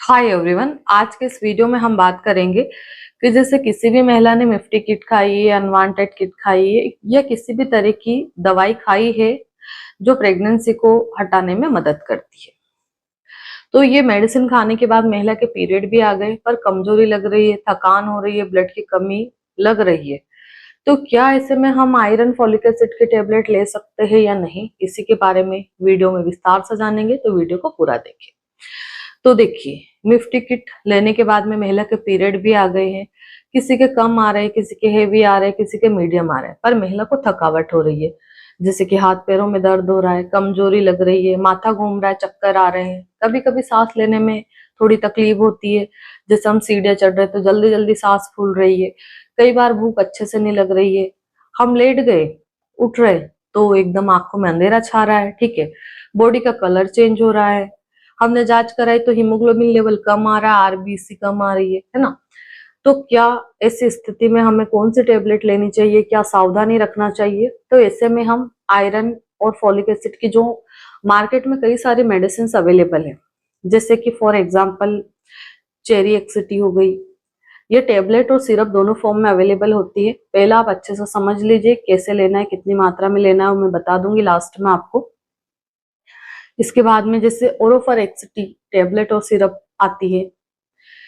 Hi everyone, आज के इस वीडियो में हम बात करेंगे कि जैसे किसी भी महिला ने मिफ्टी किट खाई है, अनवांटेड किट खाई है या किसी भी तरह की दवाई खाई है जो प्रेगनेंसी को हटाने में मदद करती है। तो ये मेडिसिन खाने के बाद महिला के पीरियड भी आ गए पर कमजोरी लग रही है, थकान हो रही है, ब्लड की कमी लग रही है, तो क्या ऐसे में हम आयरन फॉलिक एसिड के टेबलेट ले सकते हैं या नहीं, इसी के बारे में वीडियो में विस्तार से जानेंगे। तो वीडियो को पूरा देखिए। तो देखिए, मिफ्टी किट लेने के बाद में महिला के पीरियड भी आ गए हैं, किसी के कम आ रहे हैं, किसी के हेवी आ रहे हैं, किसी के मीडियम आ रहे हैं, पर महिला को थकावट हो रही है, जैसे कि हाथ पैरों में दर्द हो रहा है, कमजोरी लग रही है, माथा घूम रहा है, चक्कर आ रहे हैं, कभी कभी सांस लेने में थोड़ी तकलीफ होती है, जैसे हम सीढ़ियां चढ़ रहे तो जल्दी जल्दी सांस फूल रही है, कई बार भूख अच्छे से नहीं लग रही है, हम लेट गए उठ रहे तो एकदम आंखों में अंधेरा छा रहा है, ठीक है, बॉडी का कलर चेंज हो रहा है, हमने जांच कराई तो हीमोग्लोबिन लेवल कम आ रहा है, आरबीसी कम आ रही है ना। तो क्या ऐसी स्थिति में हमें कौन सी टेबलेट लेनी चाहिए, क्या सावधानी रखना चाहिए? तो ऐसे में हम आयरन और फॉलिक एसिड की जो मार्केट में कई सारी मेडिसिन अवेलेबल है, जैसे कि फॉर एग्जांपल चेरी एक्सिटी हो गई, ये टेबलेट और सिरप दोनों फॉर्म में अवेलेबल होती है। पहला आप अच्छे से समझ लीजिए कैसे लेना है, कितनी मात्रा में लेना है, वो मैं बता दूंगी लास्ट में आपको। इसके बाद में जैसे ओरोफर एक्सटी टेबलेट और सिरप आती है,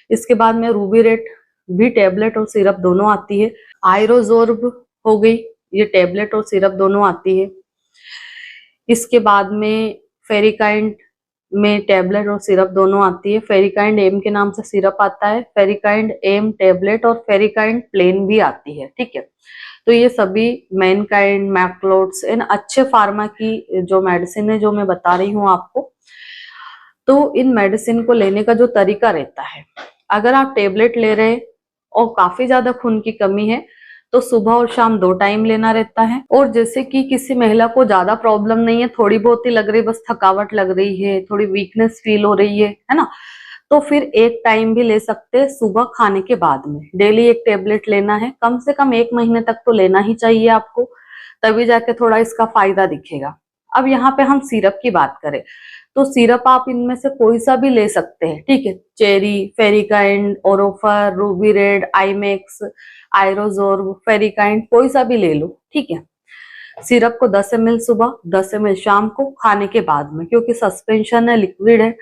इसके बाद में रूबीरेट भी टेबलेट और सिरप दोनों आती है, आयरोजोर्ब हो गई, ये टेबलेट और सिरप दोनों आती है। इसके बाद में फेरिकाइंड में टेबलेट और सिरप दोनों आती है, फेरिकाइंड एम के नाम से सिरप आता है, फेरिकाइंड एम टेबलेट और फेरिकाइंड प्लेन भी आती है, ठीक है। तो ये सभी मैनकाइंड, मैक्लोड्स, इन अच्छे फार्मा की जो मेडिसिन है जो मैं बता रही हूँ आपको। तो इन मेडिसिन को लेने का जो तरीका रहता है, अगर आप टेबलेट ले रहे और काफी ज्यादा खून की कमी है तो सुबह और शाम 2 टाइम लेना रहता है। और जैसे कि किसी महिला को ज्यादा प्रॉब्लम नहीं है, थोड़ी बहुत ही लग रही, बस थकावट लग रही है, थोड़ी वीकनेस फील हो रही है ना, तो फिर 1 टाइम भी ले सकते हैं सुबह खाने के बाद में। डेली 1 टेबलेट लेना है, कम से कम 1 महीने तक तो लेना ही चाहिए आपको, तभी जाके थोड़ा इसका फायदा दिखेगा। अब यहाँ पे हम सिरप की बात करें तो सिरप आप इनमें से कोई सा भी ले सकते हैं, ठीक है। चेरी, फेरिकाइंड, ओरोफर, रूबीरेड, आईमेक्स, आयरोजोर्ब, फेरिकाइंड, कोई सा भी ले लो, ठीक है। सिरप को 10 ml सुबह, 10 ml शाम को खाने के बाद में, क्योंकि सस्पेंशन है, लिक्विड है।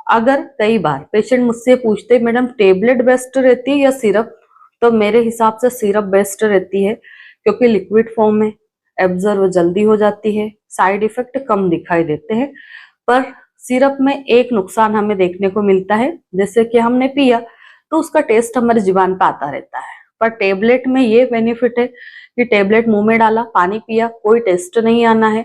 अगर कई बार पेशेंट मुझसे पूछते मैडम टेबलेट बेस्ट रहती है या सिरप, तो मेरे हिसाब से सिरप बेस्ट रहती है, क्योंकि लिक्विड फॉर्म में एब्जॉर्ब जल्दी हो जाती है, साइड इफेक्ट कम दिखाई देते हैं। पर सिरप में एक नुकसान हमें देखने को मिलता है, जैसे कि हमने पिया तो उसका टेस्ट हमारे जीवान पे आता रहता है, पर टेबलेट में ये बेनिफिट है कि टेबलेट मुंह में डाला, पानी पिया, कोई टेस्ट नहीं आना है।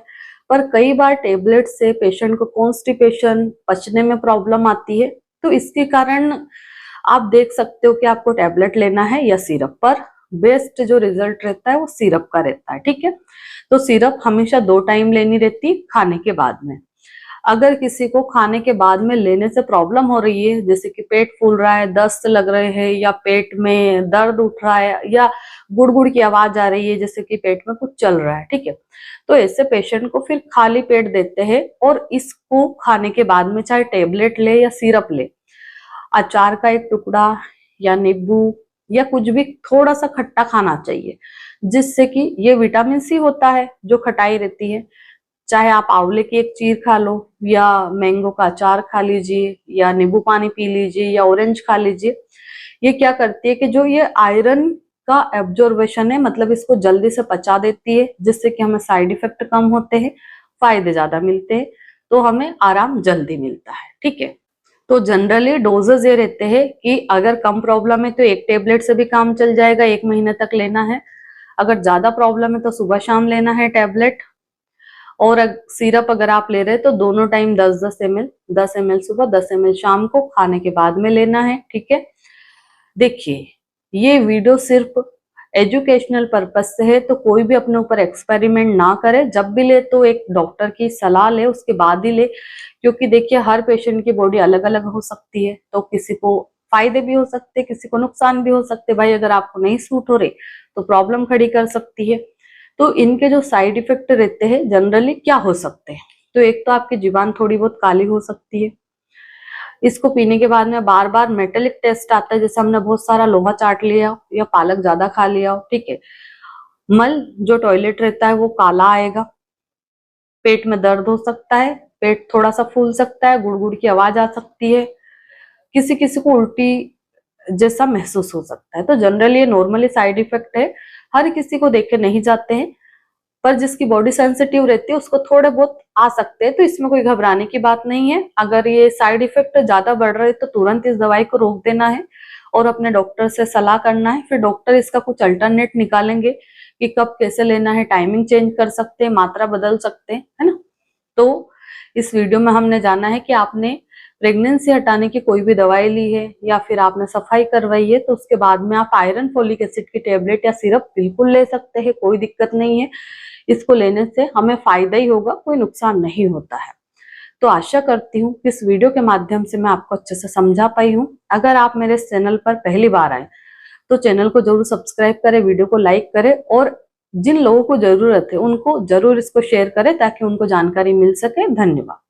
पर कई बार टेबलेट से पेशेंट को कॉन्स्टिपेशन, पचने में प्रॉब्लम आती है, तो इसके कारण आप देख सकते हो कि आपको टेबलेट लेना है या सिरप, पर बेस्ट जो रिजल्ट रहता है वो सिरप का रहता है, ठीक है। तो सिरप हमेशा 2 टाइम लेनी रहती खाने के बाद में। अगर किसी को खाने के बाद में लेने से प्रॉब्लम हो रही है, जैसे कि पेट फूल रहा है, दस्त लग रहे हैं, या पेट में दर्द उठ रहा है, या गुड़गुड़ की आवाज आ रही है, जैसे कि पेट में कुछ चल रहा है, ठीक है, तो ऐसे पेशेंट को फिर खाली पेट देते हैं और इसको खाने के बाद में चाहे टेबलेट ले या सिरप ले, अचार का एक टुकड़ा या नींबू या कुछ भी थोड़ा सा खट्टा खाना चाहिए, जिससे कि ये विटामिन सी होता है जो खटाई रहती है। चाहे आप आंवले की एक चीर खा लो, या मैंगो का अचार खा लीजिए, या नींबू पानी पी लीजिए, या ऑरेंज खा लीजिए। ये क्या करती है कि जो ये आयरन का एब्जॉर्बेशन है, मतलब इसको जल्दी से पचा देती है, जिससे कि हमें साइड इफेक्ट कम होते हैं, फायदे ज्यादा मिलते हैं, तो हमें आराम जल्दी मिलता है, ठीक है। तो जनरली डोजेज ये रहते हैं कि अगर कम प्रॉब्लम है तो 1 टेबलेट से भी काम चल जाएगा, 1 महीने तक लेना है। अगर ज्यादा प्रॉब्लम है तो सुबह शाम लेना है टेबलेट, और सिरप अगर आप ले रहे हैं तो दोनों टाइम 10-10 ml, 10 ml सुबह, 10 ml शाम को खाने के बाद में लेना है, ठीक है। देखिए, ये वीडियो सिर्फ एजुकेशनल पर्पज से है, तो कोई भी अपने ऊपर एक्सपेरिमेंट ना करे, जब भी ले तो एक डॉक्टर की सलाह ले, उसके बाद ही ले, क्योंकि देखिए हर पेशेंट की बॉडी अलग अलग हो सकती है, तो किसी को फायदे भी हो सकते हैं, किसी को नुकसान भी हो सकते हैं। भाई अगर आपको नहीं सूट हो रहे तो प्रॉब्लम खड़ी कर सकती है। तो इनके जो साइड इफेक्ट रहते हैं जनरली क्या हो सकते हैं, तो एक तो आपकी जीवान थोड़ी बहुत काली हो सकती है, इसको पीने के बाद में बार बार मेटेलिक टेस्ट आता है, जैसे हमने बहुत सारा लोहा चाट लिया हो या पालक ज्यादा खा लिया हो, ठीक है। मल जो टॉयलेट रहता है वो काला आएगा, पेट में दर्द हो सकता है, पेट थोड़ा सा फूल सकता है, गुड़गुड़ की आवाज आ सकती है, किसी किसी को उल्टी जैसा महसूस हो सकता है। तो जनरली ये नॉर्मली साइड इफेक्ट है, हर किसी को देखे नहीं जाते हैं, पर जिसकी बॉडी सेंसिटिव रहती है उसको थोड़े बहुत आ सकते हैं, तो इसमें कोई घबराने की बात नहीं है। अगर ये साइड इफेक्ट ज्यादा बढ़ रहे हैं तो तुरंत इस दवाई को रोक देना है और अपने डॉक्टर से सलाह करना है। फिर डॉक्टर इसका कुछ अल्टरनेट निकालेंगे कि कब कैसे लेना है, टाइमिंग चेंज कर सकते हैं, मात्रा बदल सकते हैं, है ना। तो इस वीडियो में हमने जाना है कि आपने प्रेगनेंसी हटाने की कोई भी दवाई ली है या फिर आपने सफाई करवाई है, तो उसके बाद में आप आयरन फोलिक एसिड की टेबलेट या सिरप बिल्कुल ले सकते हैं, कोई दिक्कत नहीं है। इसको लेने से हमें फायदा ही होगा, कोई नुकसान नहीं होता है। तो आशा करती हूँ कि इस वीडियो के माध्यम से मैं आपको अच्छे से समझा पाई हूँ। अगर आप मेरे चैनल पर पहली बार आए तो चैनल को जरूर सब्सक्राइब करें, वीडियो को लाइक करें और जिन लोगों को जरूरत है उनको जरूर इसको शेयर करें ताकि उनको जानकारी मिल सके। धन्यवाद।